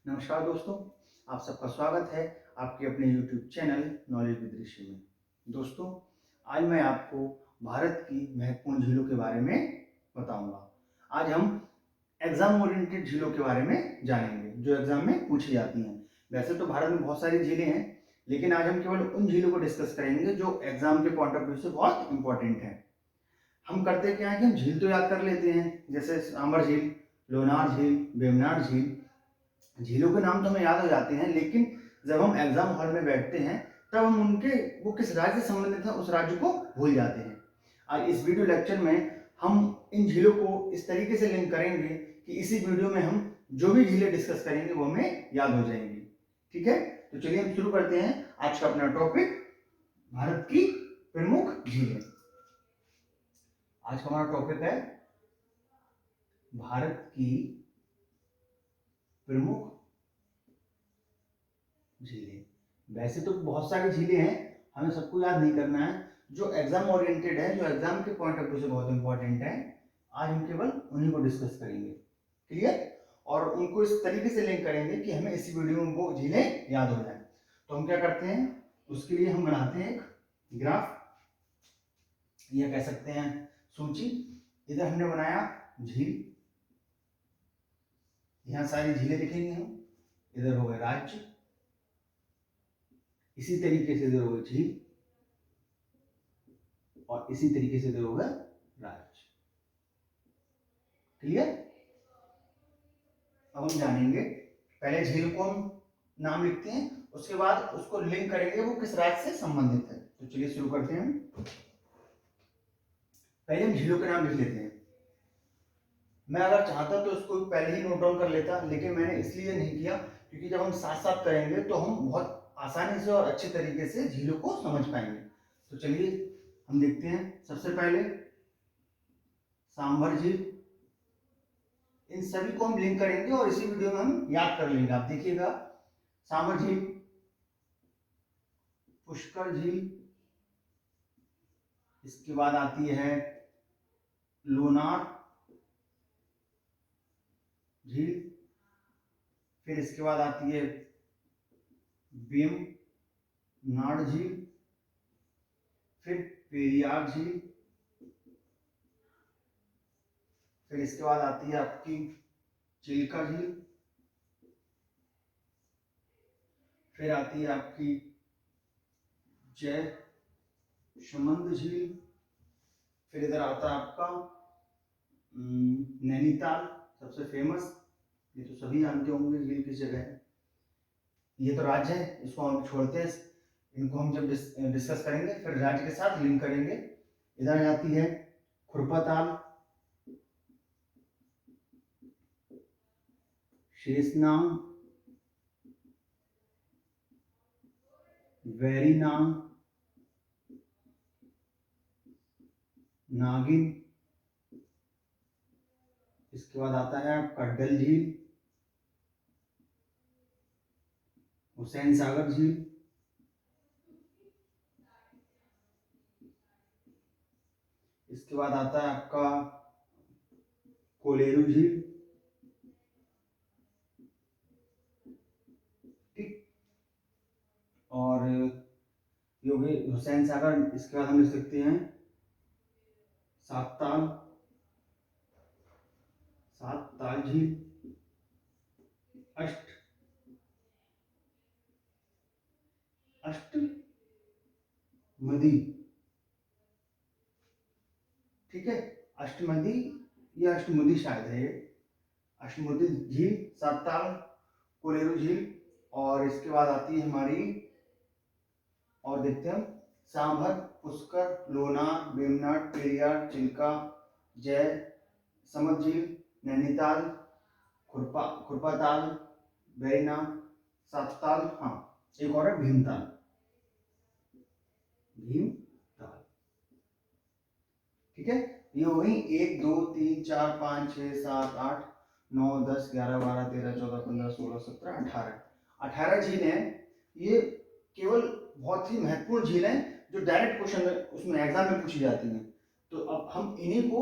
नमस्कार दोस्तों, आप सबका स्वागत है आपके अपने YouTube चैनल नॉलेज विद ऋषि में। दोस्तों, आज मैं आपको भारत की महत्वपूर्ण झीलों के बारे में बताऊंगा। आज हम एग्जाम ओरिएंटेड झीलों के बारे में जानेंगे जो एग्जाम में पूछी जाती हैं। वैसे तो भारत में बहुत सारी झीलें हैं, लेकिन आज हम केवल उन झीलों को डिस्कस करेंगे जो एग्जाम के पॉइंट ऑफ व्यू से बहुत इंपॉर्टेंट है। हम करते क्या है कि हम झील तो याद कर लेते हैं, जैसे सांबर झील, लोनार झील, वेमनाड झील। झीलों के नाम तो हमें याद हो जाते हैं, लेकिन जब हम एग्जाम हॉल में बैठते हैं तब हम उनके वो किस राज्य से संबंधित है उस राज्य को भूल जाते हैं। आज इस वीडियो लेक्चर में हम इन झीलों को इस तरीके से लिंक करेंगे कि इसी वीडियो में हम जो भी झीलें डिस्कस करेंगे वो हमें याद हो जाएंगी। ठीक है, तो चलिए हम शुरू करते हैं आज का अपना टॉपिक, भारत की प्रमुख झीलें। आज का हमारा टॉपिक है भारत की प्रमुख झीलें। वैसे तो बहुत सारी झीलें हैं, हमें सबको याद नहीं करना है। जो एग्जाम ओरिएंटेड है, जो एग्जाम के पॉइंट ऑफ व्यू से बहुत इंपॉर्टेंट है, आज हम केवल उन्हीं को डिस्कस करेंगे। क्लियर? और उनको इस तरीके से लिंक करेंगे कि हमें इसी वीडियो में वो झीलें याद हो जाए। तो हम क्या करते हैं, उसके लिए हम बनाते हैं एक ग्राफ, या कह सकते हैं सूची। इधर हमने बनाया झील, यहाँ सारी झीलें लिखेंगे हम। इधर हो गए राज्य, इसी तरीके से इधर हो गए झील, और इसी तरीके से इधर होगा राज्य। क्लियर? अब हम जानेंगे, पहले झील को हम नाम लिखते हैं, उसके बाद उसको लिंक करेंगे वो किस राज्य से संबंधित है। तो चलिए शुरू करते हैं। पहले हम झीलों के नाम लिख लेते हैं। मैं अगर चाहता तो इसको पहले ही नोट डाउन कर लेता, लेकिन मैंने इसलिए नहीं किया क्योंकि जब हम साथ साथ करेंगे तो हम बहुत आसानी से और अच्छे तरीके से झीलों को समझ पाएंगे। तो चलिए हम देखते हैं। सबसे पहले सांभर झील, इन सभी को हम लिंक करेंगे और इसी वीडियो में हम याद कर लेंगे। आप देखिएगा, सांभर झील, पुष्कर झील, इसके बाद आती है लोनार झील, फिर इसके बाद आती है वेमनाड झील, फिर पेरियार झील, फिर इसके बाद आती है आपकी चिल्का झील, फिर आती है आपकी जयसमंद झील, फिर इधर आता है आपका नैनीताल, सबसे फेमस, ये तो सभी जानते होंगे झील किस जगह है। ये तो राज्य है, इसको हम छोड़ते हैं, इनको हम जब डिस्कस करेंगे फिर राज्य के साथ लिंक करेंगे। इधर आती है खुरपाताल, शेषनाग, वैरीनाग, नागिन, इसके बाद आता है आपका डल झील, हुसैन सागर झील, इसके बाद आता है आपका कोलेरू झील। ठीक, और ये हो गई हुसैन सागर। इसके बाद हम लिख सकते हैं सात ताल झील, अष्टमदी, ठीक है, अष्टमदी या अष्टमुदी शायद है ये, अष्टमुदी झील, सात ताल, कोलेरू झील, और इसके बाद आती है हमारी, और देखते हैं सांभर, पुष्कर, लोनार, वेमनाड, पेरियार, चिल्का, जय समद झील, नैनीताल, खुरपाताल, बैरिना, सातताल, हाँ एक और है भीमताल। ठीक है, ये हो गई 1 2 3 4 5 6 7 8 9 10 11 12 13 14 15 16 17 18 झील हैं। ये केवल बहुत ही महत्वपूर्ण झील हैं जो डायरेक्ट क्वेश्चन उसमें एग्जाम में पूछी जाती हैं। तो अब हम इन्हीं को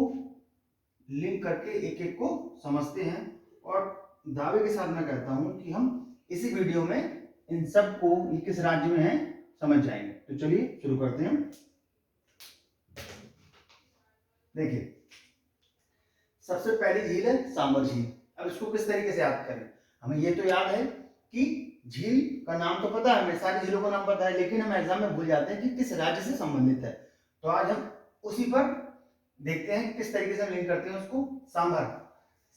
लिंक करके एक एक को समझते हैं और दावे के साथ मैं कहता हूं कि हम इसी वीडियो में इन सब को ये किस राज्य में है समझ जाएंगे। तो चलिए शुरू करते हैं। देखिए, सबसे पहली झील है सांबर झील। अब इसको किस तरीके से याद करें? हमें ये तो याद है कि झील का नाम तो पता है, हमें सारी झीलों का नाम पता है, लेकिन हम एग्जाम में भूल जाते हैं कि किस राज्य से संबंधित है। तो आज हम उसी पर देखते हैं किस तरीके से हम लिंक करते हैं उसको। सांभर,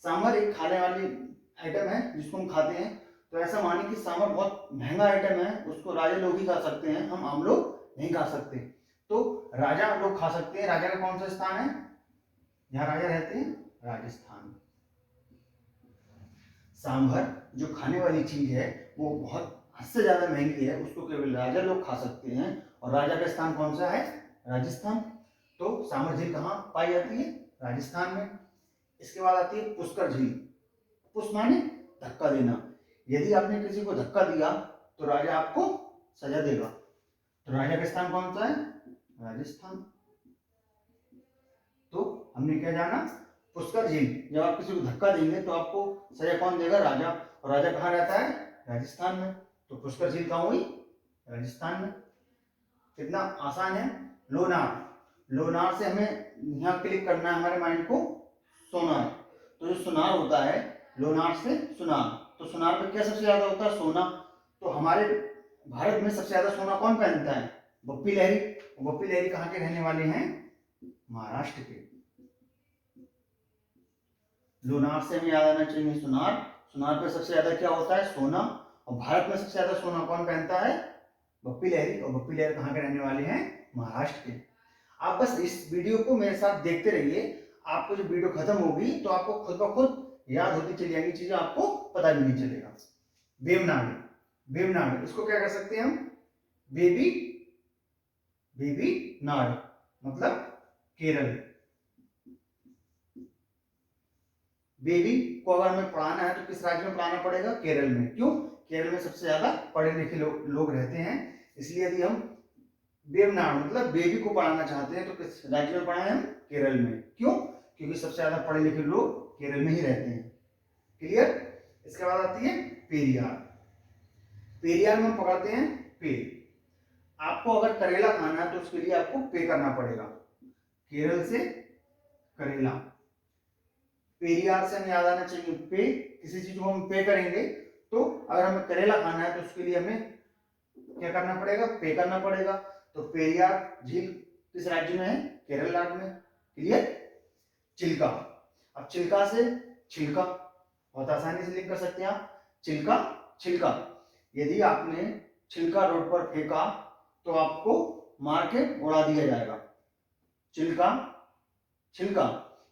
सांभर एक खाने वाली आइटम है जिसको हम खाते हैं। तो ऐसा माने कि सांभर बहुत महंगा आइटम है, उसको राजा लोग ही खा सकते हैं, हम आम लोग नहीं खा सकते। तो राजा लोग खा सकते हैं। राजा का कौन सा स्थान है? यहाँ राजा रहते हैं, राजस्थान। सांभर जो खाने वाली चीज है वो बहुत हद से ज्यादा महंगी है, उसको केवल राजा लोग खा सकते हैं। और राजा का स्थान कौन सा है? राजस्थान। तो सांभर झील कहाँ पाई जाती है? राजस्थान में। इसके बाद आती है पुष्कर झील। पुष्प माने धक्का देना। यदि आपने किसी को धक्का दिया तो राजा आपको सजा देगा। तो राजा का स्थान कौन सा है? राजस्थान। तो हमने क्या जाना? पुष्कर झील। जब आप किसी को धक्का देंगे तो आपको सजा कौन देगा? राजा। और राजा कहाँ रहता है? राजस्थान में। तो पुष्कर झील कहाँ हुई? राजस्थान में। कितना आसान है। लोनार, लोनार से हमें यहाँ क्लिक करना है हमारे माइंड को, सोनार। तो जो सोनार होता है, लोनार से सुनार। तो सुनार पे क्या सबसे ज्यादा होता है? सोना। तो हमारे भारत में सबसे ज्यादा सोना कौन पहनता है? बप्पी लहरी। बप्पी लहरी कहाँ के रहने वाले हैं? महाराष्ट्र के। लोनार से हमें याद आना चाहिए सुनार। सुनार पे सबसे ज्यादा क्या होता है? सोना। और भारत में सबसे ज्यादा सोना कौन पहनता है? बप्पी लहरी। और बप्पी लहरी कहाँ के रहने वाले हैं? महाराष्ट्र के। आप बस इस वीडियो को मेरे साथ देखते रहिए। आपको जब वीडियो खत्म होगी तो आपको खुद ब खुद याद होती चली जाएंगी चीजें, आपको पता भी नहीं चलेगा। वेवनाड, वेवनाड इसको क्या कर सकते हैं हम? बेबी, बेबी नाड मतलब केरल। बेबी को अगर हमें पढ़ाना है तो किस राज्य में पढ़ाना पड़ेगा? केरल में। क्यों? केरल में सबसे ज्यादा पढ़े लिखे लोग रहते हैं। इसलिए यदि हम वेवनाड मतलब बेबी को पढ़ाना चाहते हैं तो किस राज्य में पढ़ाएं हम? केरल में। क्यों? क्योंकि सबसे ज्यादा पढ़े लिखे लोग केरल में ही रहते हैं। क्लियर? इसके बाद आती है पेरियार। पेरियार में हम पकड़ते हैं पे। आपको अगर करेला खाना है तो उसके लिए आपको पे करना पड़ेगा। केरल से करेला। पेरियार से हमें याद आना चाहिए पे। किसी चीज को हम पे करेंगे तो अगर हमें करेला खाना है तो उसके लिए हमें क्या करना पड़ेगा? पे करना पड़ेगा। तो पेरियार झील किस राज्य में है? केरल राज्य में। क्लियर? चिल्का। अब चिल्का से छिलका बहुत आसानी से लिंक कर सकते हैं आप। चिल्का, छिलका। यदि आपने छिलका रोड पर फेंका तो आपको मार के उड़ा दिया जाएगा। चिल्का, छिलका।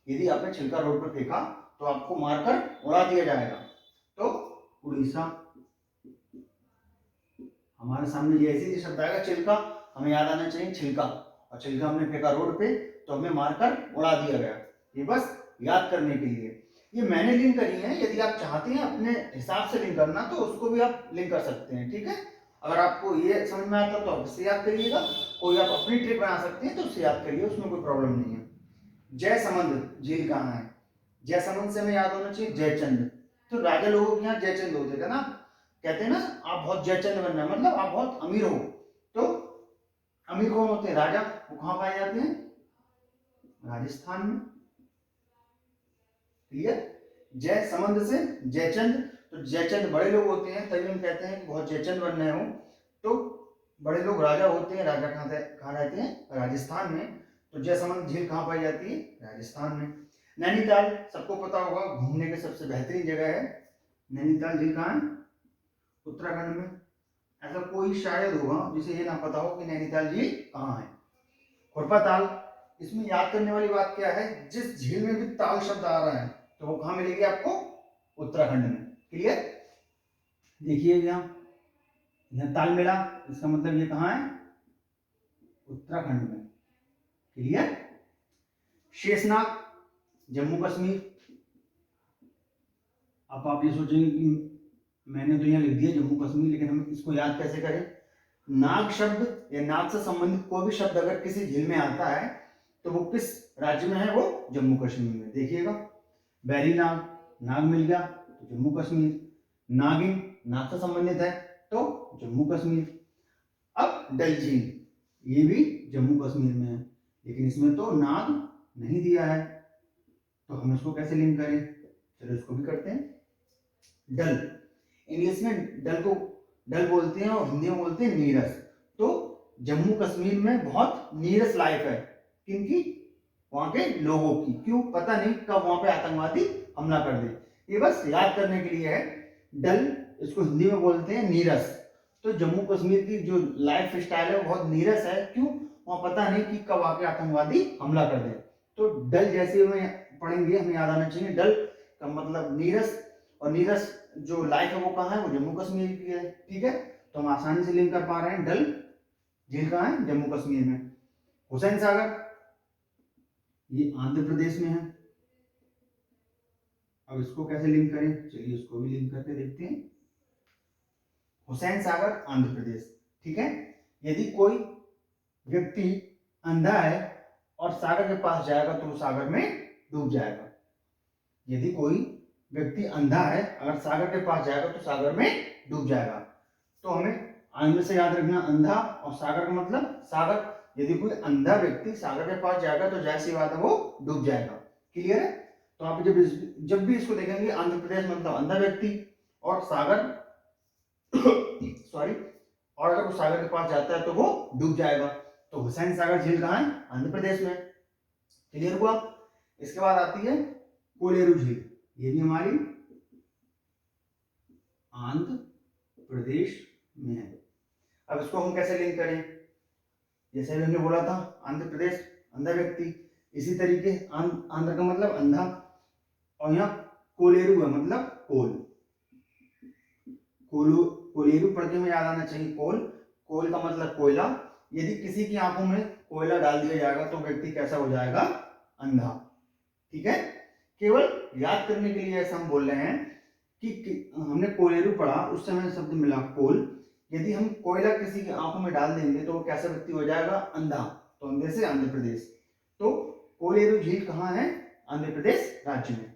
यदि आपने छिलका रोड पर फेंका तो आपको मारकर उड़ा दिया जाएगा। तो उड़ीसा। हमारे सामने ये ऐसी शब्द आएगा चिल्का, हमें याद आना चाहिए छिलका। और छिलका हमने फेंका रोड पे तो हमें मारकर उड़ा दिया गया। ये बस याद करने के लिए। ये मैंने लिंक करी है। यदि आप चाहते हैं अपने हिसाब से लिंक करना तो उसको भी आप लिंक कर सकते हैं। ठीक है? अगर आपको ये समझ में आता तो आप इससे याद करिएगा। कोई आप अपनी ट्रिक बना सकते हैं तो उससे याद करिए, उसमें कोई प्रॉब्लम नहीं है। जयसमंद झील कहाँ है? जयसमंद से हमें याद होना चाहिए जयचंद। तो राजा लोगों के यहाँ जयचंद होते थे ना। कहते हैं ना आप बहुत जयचंद बनना है, मतलब आप बहुत अमीर हो। तो अमीर कौन होते हैं? राजा। वो कहाँ पाए जाते हैं? राजस्थान में। क्लियर? जयसमंद से जयचंद। तो जयचंद बड़े लोग होते हैं, तभी हम कहते हैं कि बहुत जयचंद बनने हो। तो बड़े लोग राजा होते हैं। राजा कहाँ रहते हैं? राजस्थान में। तो जयसमंद झील कहाँ पाई जाती है? राजस्थान में। नैनीताल सबको पता होगा, घूमने की सबसे बेहतरीन जगह है। नैनीताल झील कहाँ है? उत्तराखंड में। ऐसा कोई शायद होगा जिसे ये ना पता हो कि नैनीताल झील कहाँ है। खुरपा ताल। इसमें याद करने वाली बात क्या है? जिस झील में भी ताल शब्द आ रहा है तो वो कहाँ मिलेगी आपको? उत्तराखंड में। क्लियर? देखिए यहाँ ताल मिला, इसका मतलब ये कहाँ है? उत्तराखंड में। क्लियर? शेषनाग जम्मू कश्मीर। अब आप ये सोचेंगे कि मैंने तो यहाँ लिख दिया जम्मू कश्मीर, लेकिन हम इसको याद कैसे करें? नाग शब्द या नाग से संबंधित कोई भी शब्द अगर किसी झील में आता है तो वो किस राज्य में है? वो जम्मू कश्मीर में। देखिएगा, बैरी नाग, नाग मिल गया तो जम्मू कश्मीर। नागिन, नाग से संबंधित है तो जम्मू कश्मीर। अब डल झील, ये भी जम्मू कश्मीर में है, लेकिन इसमें तो नाग नहीं दिया है, तो हम इसको कैसे लिंक करें? चलो इसको भी करते हैं। डल, इंग्लिश में डल को डल बोलते हैं और हिंदी में बोलते हैं नीरस। तो जम्मू कश्मीर में बहुत नीरस लाइफ है, किनकी? वहां के लोगों की। क्यों? पता नहीं कब वहां पे आतंकवादी हमला कर दे, ये बस याद करने के लिए है। डल, इसको हिंदी में बोलते हैं नीरस। तो जम्मू कश्मीर की जो लाइफ स्टाइल है वो बहुत नीरस है। क्यों? वहां पता नहीं कि कब आके आतंकवादी हमला कर दे। तो डल जैसे हमें पढ़ेंगे हमें याद आना चाहिए, डल का मतलब नीरस, और नीरस जो लाइफ है वो कहाँ है? वो जम्मू कश्मीर की है। ठीक है, तो हम आसानी से लिंक कर पा रहे हैं। डल झील कहाँ है? जम्मू कश्मीर में। हुसैन सागर, ये आंध्र प्रदेश में है। अब इसको कैसे लिंक करें? चलिए इसको भी लिंक करके देखते हैं। हुसैन सागर आंध्र प्रदेश। ठीक है, यदि कोई व्यक्ति अंधा है और सागर के पास जाएगा तो वो सागर में डूब जाएगा। यदि कोई व्यक्ति अंधा है, अगर सागर के पास जाएगा तो सागर में डूब जाएगा। तो हमें आंध्र से याद रखना, अंधा और सागर का मतलब सागर। यदि कोई अंधा व्यक्ति सागर के पास जाएगा तो जाहिर सी बात है वो डूब जाएगा। क्लियर है? तो आप जब भी इसको देखेंगे आंध्र प्रदेश मतलब अंधा व्यक्ति और सागर सॉरी, और अगर वो सागर के पास जाता है तो वो डूब जाएगा। तो हुसैन सागर झील कहाँ है? आंध्र प्रदेश में। क्लियर हुआ? इसके बाद आती है कोलेरू झील, ये भी हमारी आंध्र प्रदेश में है। अब इसको हम कैसे लिंक करें? जैसे हमने बोला था आंध्र प्रदेश अंधा व्यक्ति, इसी तरीके आंध्र का मतलब अंधा, और यहाँ कोलेरू है मतलब कोल। कोलेरू पढ़ के हमें याद आना चाहिए कोल। कोल का मतलब कोयला। यदि किसी की आंखों में कोयला डाल दिया जाएगा तो व्यक्ति कैसा हो जाएगा? अंधा। ठीक है, केवल याद करने के लिए ऐसा हम बोल रहे हैं कि हमने कोलेरू पढ़ा, उस समय शब्द मिला कोल। यदि हम कोयला किसी की आंखों में डाल देंगे तो वो कैसा व्यक्ति हो जाएगा? अंधा। तो अंधे से आंध्र प्रदेश। तो कोलेरू झील कहाँ है? आंध्र प्रदेश राज्य में।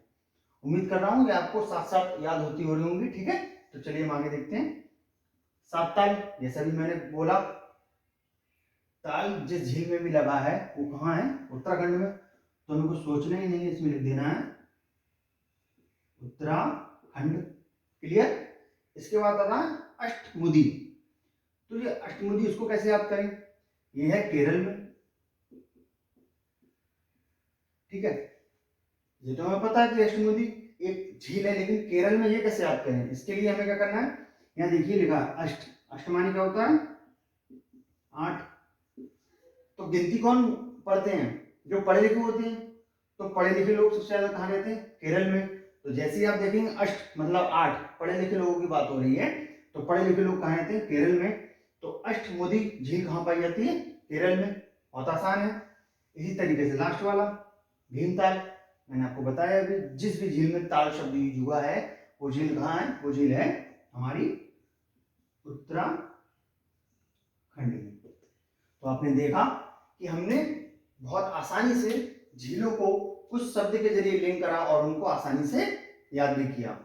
उम्मीद कर रहा हूँ कि आपको साथ साथ याद होती हो रही होंगी। ठीक है, तो चलिए हम आगे देखते हैं। सात ताल, जैसा भी मैंने बोला, ताल जिस झील में भी लगा है वो कहाँ है? उत्तराखंड में। तो हमें कुछ सोचना ही नहीं है, इसमें लिख देना है उत्तराखंड। क्लियर? इसके बाद आता है अष्टमुदी। तो ये अष्टमुदी, इसको कैसे याद करें? ये है केरल में। ठीक है, ये तो हमें पता है कि अष्टमुदी एक झील है, लेकिन केरल में ये कैसे याद करें? इसके लिए हमें क्या करना है? यहाँ देखिए लिखा अष्ट, अष्ट माने क्या होता है? 8। तो गिनती कौन पढ़ते हैं? जो पढ़े लिखे होते हैं। तो पढ़े लिखे लोग सबसे ज्यादा कहाँ रहते हैं? केरल में। तो जैसे ही आप देखेंगे अष्ट मतलब 8, पढ़े लिखे लोगों की बात हो रही है, तो पढ़े लिखे लोग कहाँ रहते हैं? केरल में। तो अष्टमुदी झील कहाँ पाई जाती है? केरल में। बहुत आसान है। इसी तरीके से लास्ट वाला भीमताल, मैंने आपको बताया अभी, जिस भी झील में ताल शब्द यूज हुआ है वो झील कहाँ है? वो झील है हमारी उत्तराखंड में। तो आपने देखा कि हमने बहुत आसानी से झीलों को कुछ शब्द के जरिए लिंक करा और उनको आसानी से याद भी किया।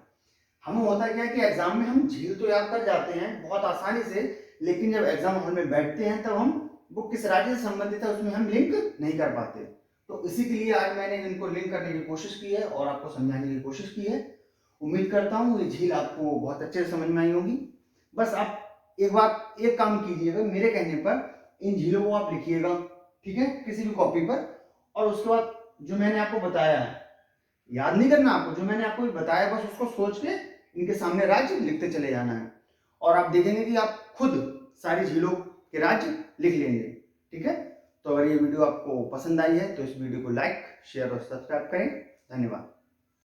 हमें होता क्या है कि एग्जाम में हम झील तो याद कर जाते हैं बहुत आसानी से, लेकिन जब एग्जाम हॉल में बैठते हैं तब हम वो किस राज्य से संबंधित है उसमें हम लिंक नहीं कर पाते। तो इसी के लिए आज मैंने इनको लिंक करने की कोशिश की है और आपको समझाने की कोशिश की है। उम्मीद करता हूँ ये झील आपको बहुत अच्छे से समझ में आई होगी। बस आप एक काम कीजिएगा, मेरे कहने पर इन झीलों को आप लिखिएगा, ठीक है, किसी भी कॉपी पर। और उसके बाद जो मैंने आपको बताया है, याद नहीं करना आपको, जो मैंने आपको बताया बस उसको सोच के इनके सामने राज्य लिखते चले जाना है, और आप देखेंगे कि आप खुद सारी झीलों के राज्य लिख लेंगे। ठीक है, तो अगर ये वीडियो आपको पसंद आई है तो इस वीडियो को लाइक, शेयर और सब्सक्राइब करें। धन्यवाद।